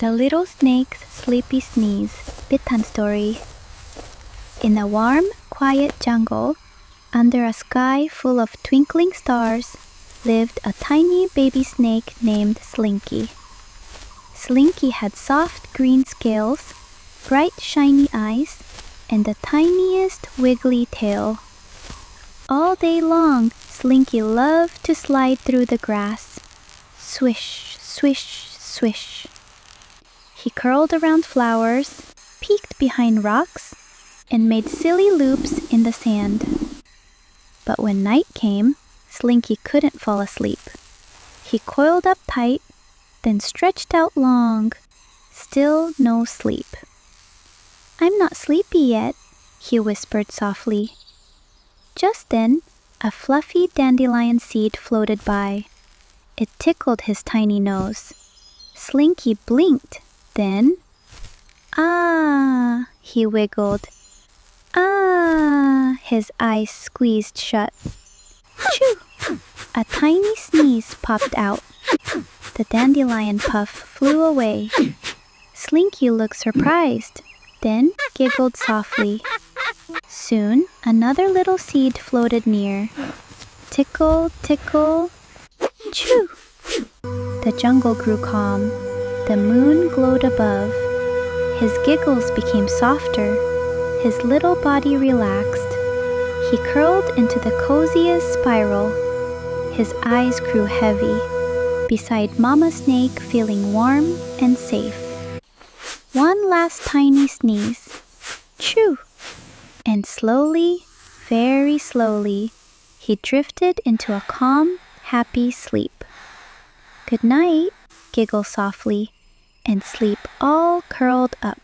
The Little Snake's Sleepy Sneeze Bedtime Story. In a warm, quiet jungle, under a sky full of twinkling stars, lived a tiny baby snake named Slinky. Slinky had soft green scales, bright shiny eyes, and the tiniest wiggly tail. All day long, Slinky loved to slide through the grass. Swish, swish, swish. He curled around flowers, peeked behind rocks, and made silly loops in the sand. But when night came, Slinky couldn't fall asleep. He coiled up tight, then stretched out long. Still no sleep. "I'm not sleepy yet," he whispered softly. Just then, a fluffy dandelion seed floated by. It tickled his tiny nose. Slinky blinked. Then, "Ah!" he wiggled. "Ah!" His eyes squeezed shut. Choo! A tiny sneeze popped out. The dandelion puff flew away. Slinky looked surprised, then giggled softly. Soon, another little seed floated near. Tickle, tickle, choo! The jungle grew calm. The moon glowed above. His giggles became softer. His little body relaxed. He curled into the coziest spiral. His eyes grew heavy, beside Mama Snake feeling warm and safe. One last tiny sneeze. Choo! And slowly, very slowly, he drifted into a calm, happy sleep. "Good night," giggle softly, and sleep all curled up.